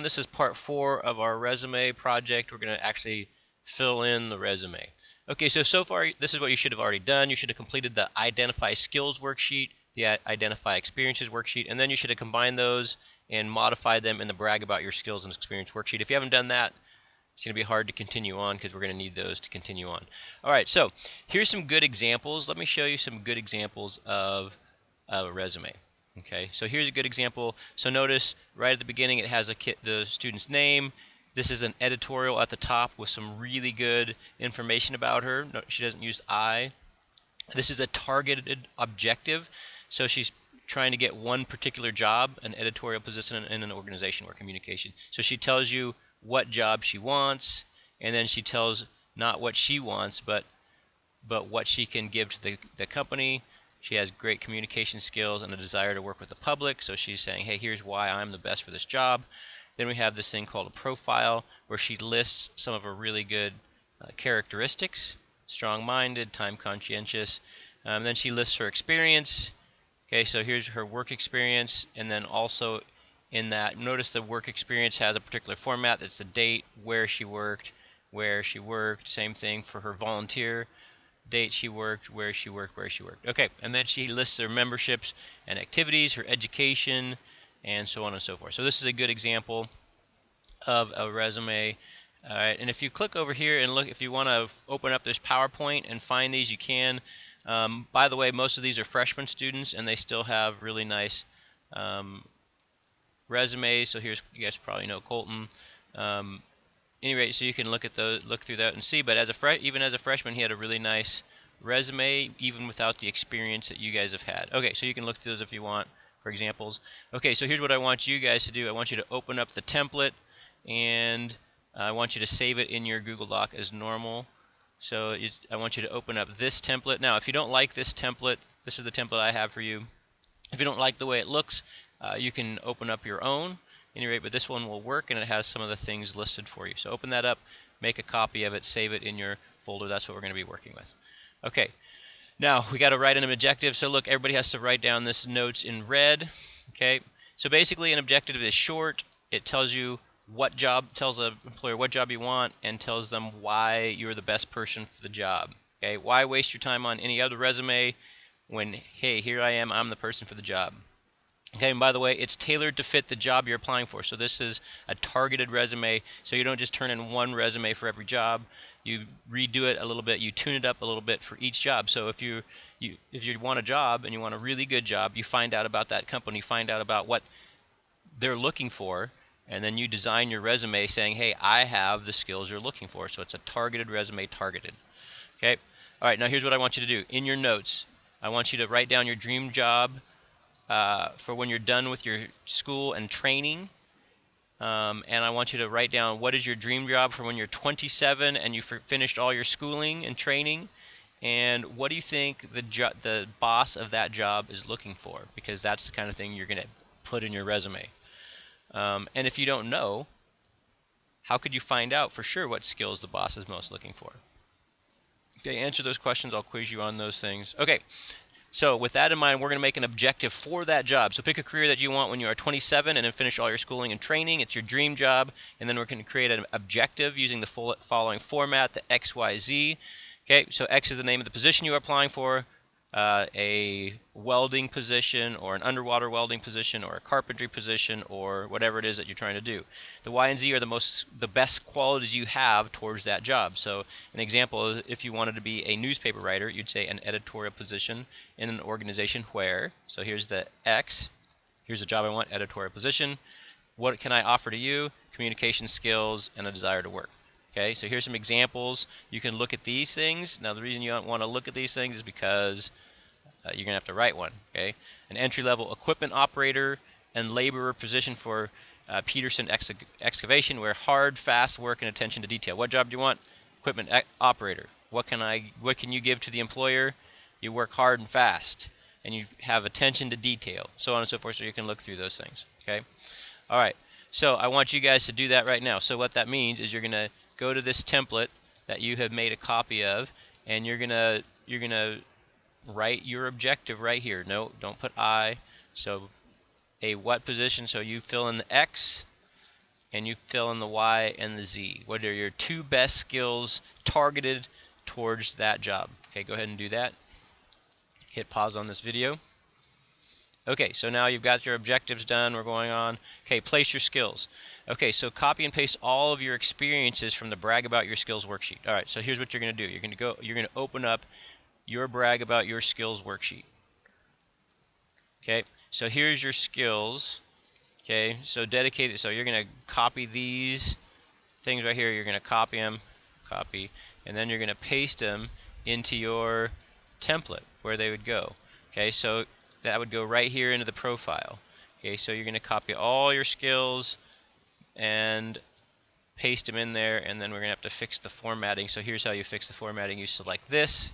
This is part 4 of our resume project. We're going to actually fill in the resume. Okay, so far this is what you should have already done. You should have completed the Identify Skills worksheet, the Identify Experiences worksheet, and then you should have combined those and modified them in the Brag About Your Skills and Experience worksheet. If you haven't done that, it's going to be hard to continue on because we're going to need those to continue on. All right, so here's some good examples. Let me show you some good examples of a resume. Okay, so here's a good example. So notice right at the beginning it has the student's name. This is an editorial at the top with some really good information about her. No, she doesn't use I. This is a targeted objective. So she's trying to get one particular job, an editorial position in an organization or communication. So she tells you what job she wants, and then she tells not what she wants, but what she can give to the company. She has great communication skills and a desire to work with the public, so she's saying, hey, here's why I'm the best for this job. Then we have this thing called a profile, where she lists some of her really good characteristics: strong-minded, time-conscientious. Then she lists her experience. Okay, so here's her work experience, and then also in that, notice the work experience has a particular format. That's the date, where she worked. Same thing for her volunteer. Date she worked, where she worked. Okay, and then she lists her memberships and activities, her education, and so on and so forth. So this is a good example of a resume. All right, and if you click over here and look, if you want to open up this PowerPoint and find these, you can. By the way, most of these are freshman students, and they still have really nice resumes. So here's, you guys probably know Colton. Any rate, so you can look through that and see. But even as a freshman, he had a really nice resume, even without the experience that you guys have had. Okay, so you can look through those if you want for examples. Okay, so here's what I want you guys to do. I want you to open up the template, and I want you to save it in your Google Doc as normal. So I want you to open up this template. Now, if you don't like this template, this is the template I have for you. If you don't like the way it looks, you can open up your own. Any rate, but this one will work, and it has some of the things listed for you. So open that up, make a copy of it, save it in your folder. That's what we're going to be working with. Okay, now we got to write an objective. So look, everybody has to write down this notes in red. Okay, so basically an objective is short. It tells you what job, tells an employer what job you want, and tells them why you're the best person for the job. Okay, why waste your time on any other resume when, hey, here I am, I'm the person for the job. Okay, and by the way, it's tailored to fit the job you're applying for. So this is a targeted resume, so you don't just turn in one resume for every job. You redo it a little bit, you tune it up a little bit for each job. So if you want a job and you want a really good job, you find out about that company, find out about what they're looking for, and then you design your resume saying, hey, I have the skills you're looking for. So it's a targeted resume, targeted. Okay, all right, now here's what I want you to do. In your notes, I want you to write down your dream job for when you're done with your school and training, and I want you to write down what is your dream job for when you're 27 and you finished all your schooling and training, and what do you think the boss of that job is looking for, because that's the kind of thing you're going to put in your resume. And if you don't know, how could you find out for sure what skills the boss is most looking for? Okay, answer those questions. I'll quiz you on those things. Okay. So with that in mind, we're going to make an objective for that job. So pick a career that you want when you are 27 and then finish all your schooling and training. It's your dream job. And then we're going to create an objective using the following format, the XYZ. Okay, so X is the name of the position you are applying for, a welding position or an underwater welding position or a carpentry position or whatever it is that you're trying to do. The Y and Z are the best qualities you have towards that job. So an example is if you wanted to be a newspaper writer, you'd say an editorial position in an organization where, so here's the X, here's the job I want, editorial position. What can I offer to you? Communication skills and a desire to work. Okay, so here's some examples. You can look at these things. Now the reason you don't want to look at these things is because you're going to have to write one. Okay, an entry-level equipment operator and laborer position for Peterson excavation, where hard, fast work and attention to detail. What job do you want? Equipment operator. What can you give to the employer? You work hard and fast, and you have attention to detail, so on and so forth. So you can look through those things. Okay, all right. So I want you guys to do that right now. So what that means is you're going to go to this template that you have made a copy of, and you're gonna write your objective right here. No, don't put I. So a what position, so you fill in the X, and you fill in the Y and the Z. What are your 2 best skills targeted towards that job? Okay, go ahead and do that. Hit pause on this video. Okay, so now you've got your objectives done. We're going on. Okay, place your skills. Okay, so copy and paste all of your experiences from the brag about your skills worksheet. All right, so here's what you're going to do. You're going to open up your brag about your skills worksheet. Okay, so here's your skills. Okay, so dedicated. So you're going to copy these things right here. You're going to copy them, copy, and then you're going to paste them into your template where they would go. Okay, so that would go right here into the profile. Okay, so you're going to copy all your skills and paste them in there, and then we're going to have to fix the formatting. So here's how you fix the formatting. You select this.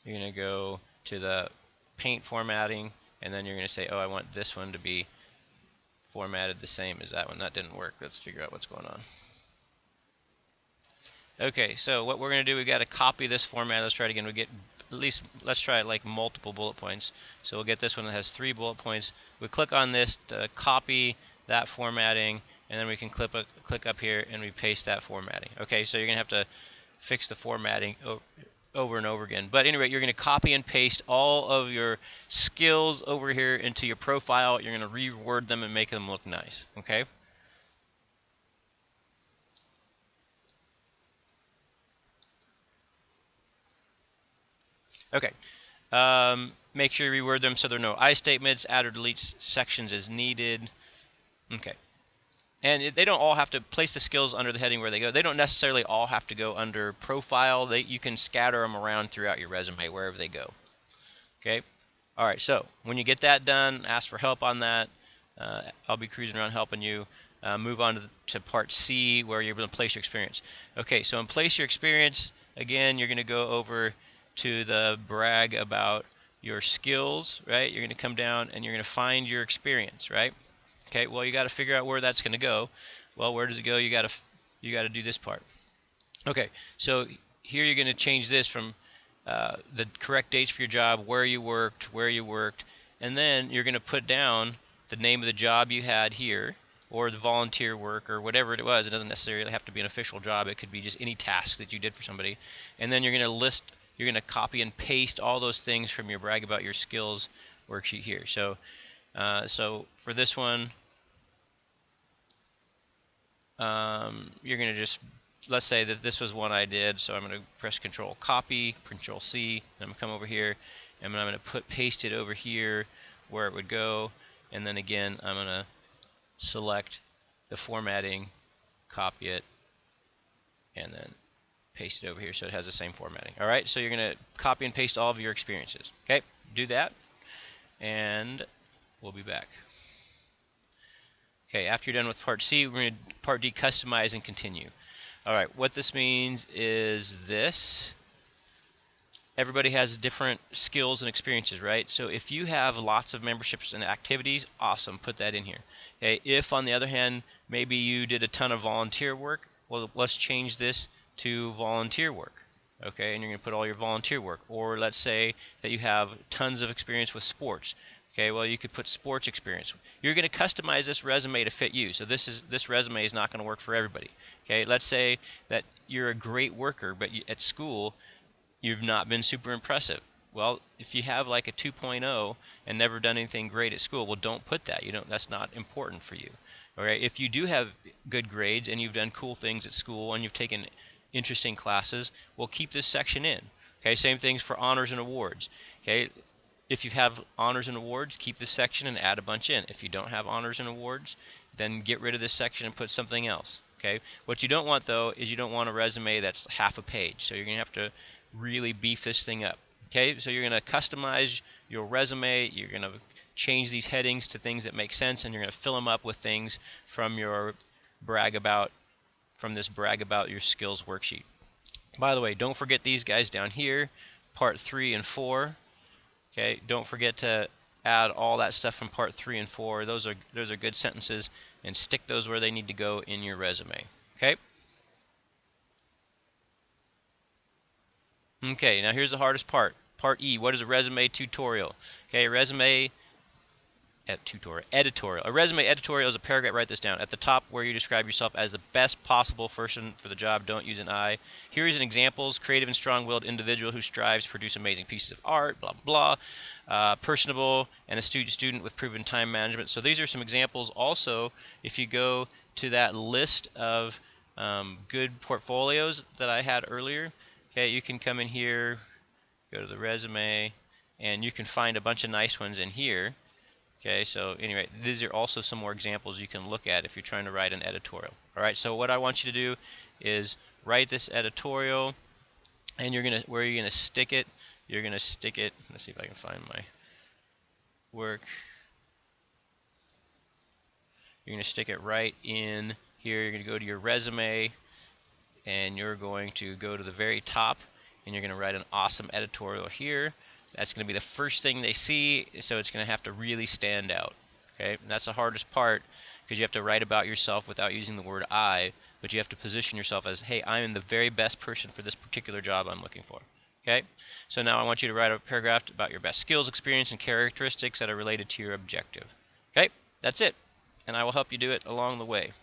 You're going to go to the paint formatting, and then you're going to say, oh, I want this one to be formatted the same as that one. That didn't work. Let's figure out what's going on. Okay, so what we're going to do, we've got to copy this format. Let's try it again. We get at least, let's try it like multiple bullet points. So we'll get this one that has 3 bullet points. We click on this to copy that formatting, and then we can click up here and we paste that formatting. Okay, so you're going to have to fix the formatting over and over again. But anyway, you're going to copy and paste all of your skills over here into your profile. You're going to reword them and make them look nice. Okay? Okay. Make sure you reword them so there are no I statements, add or delete sections as needed. Okay. And they don't all have to place the skills under the heading where they go. They don't necessarily all have to go under profile. You can scatter them around throughout your resume wherever they go. Okay. All right. So when you get that done, ask for help on that. I'll be cruising around helping you. Move on to part C where you're going to place your experience. Okay. So in place your experience, again, you're going to go over to the brag about your skills, right? You're going to come down and you're going to find your experience, right? Okay, well, you got to figure out where that's going to go. Well, where does it go? You got to do this part. Okay, so here you're going to change this from the correct dates for your job, where you worked, and then you're going to put down the name of the job you had here, or the volunteer work, or whatever it was. It doesn't necessarily have to be an official job. It could be just any task that you did for somebody. And then you're going to list, you're going to copy and paste all those things from your brag about your skills worksheet here. So, so for this one, you're going to just, let's say that this was one I did, so I'm going to press Control Copy, Control C, and I'm going to come over here, and I'm going to paste it over here where it would go, and then again I'm going to select the formatting, copy it, and then paste it over here so it has the same formatting. Alright, so you're going to copy and paste all of your experiences. Okay, do that, and we'll be back. Okay, after you're done with part C, we're going to part D, customize and continue. Alright, what this means is this. Everybody has different skills and experiences, right? So if you have lots of memberships and activities, awesome, put that in here. Okay, if on the other hand, maybe you did a ton of volunteer work, well, let's change this to volunteer work. Okay, and you're going to put all your volunteer work. Or let's say that you have tons of experience with sports. Okay, well, you could put sports experience. You're going to customize this resume to fit you. So this resume is not going to work for everybody. Okay, let's say that you're a great worker, but at school you've not been super impressive. Well, if you have like a 2.0 and never done anything great at school, well, don't put that. That's not important for you. All right, if you do have good grades and you've done cool things at school and you've taken interesting classes, well, keep this section in. Okay, same things for honors and awards. Okay, if you have honors and awards, keep this section and add a bunch in. If you don't have honors and awards, then get rid of this section and put something else. Okay, what you don't want though is you don't want a resume that's half a page. So you're going to have to really beef this thing up. Okay, so you're going to customize your resume. You're going to change these headings to things that make sense, and you're going to fill them up with things from your brag about, from this brag about your skills worksheet. By the way, don't forget these guys down here, part 3 and 4. Okay, don't forget to add all that stuff from part 3 and 4. Those are good sentences, and stick those where they need to go in your resume. Okay? Okay, now here's the hardest part. Part E, what is a resume tutorial? Okay, resume Editorial. A resume editorial is a paragraph. Write this down. At the top, where you describe yourself as the best possible person for the job. Don't use an I. Here is an examples: creative and strong-willed individual who strives to produce amazing pieces of art. Blah blah blah. Personable and astute student with proven time management. So these are some examples. Also, if you go to that list of good portfolios that I had earlier, okay, you can come in here, go to the resume, and you can find a bunch of nice ones in here. Okay, so anyway, these are also some more examples you can look at if you're trying to write an editorial. All right, so what I want you to do is write this editorial, and where you're gonna stick it. You're gonna stick it. Let's see if I can find my work. You're gonna stick it right in here. You're gonna go to your resume, and you're going to go to the very top, and you're gonna write an awesome editorial here. That's going to be the first thing they see, so it's going to have to really stand out. Okay, and that's the hardest part, because you have to write about yourself without using the word I, but you have to position yourself as, hey, I am the very best person for this particular job I'm looking for. Okay, so now I want you to write a paragraph about your best skills, experience, and characteristics that are related to your objective. Okay, that's it, and I will help you do it along the way.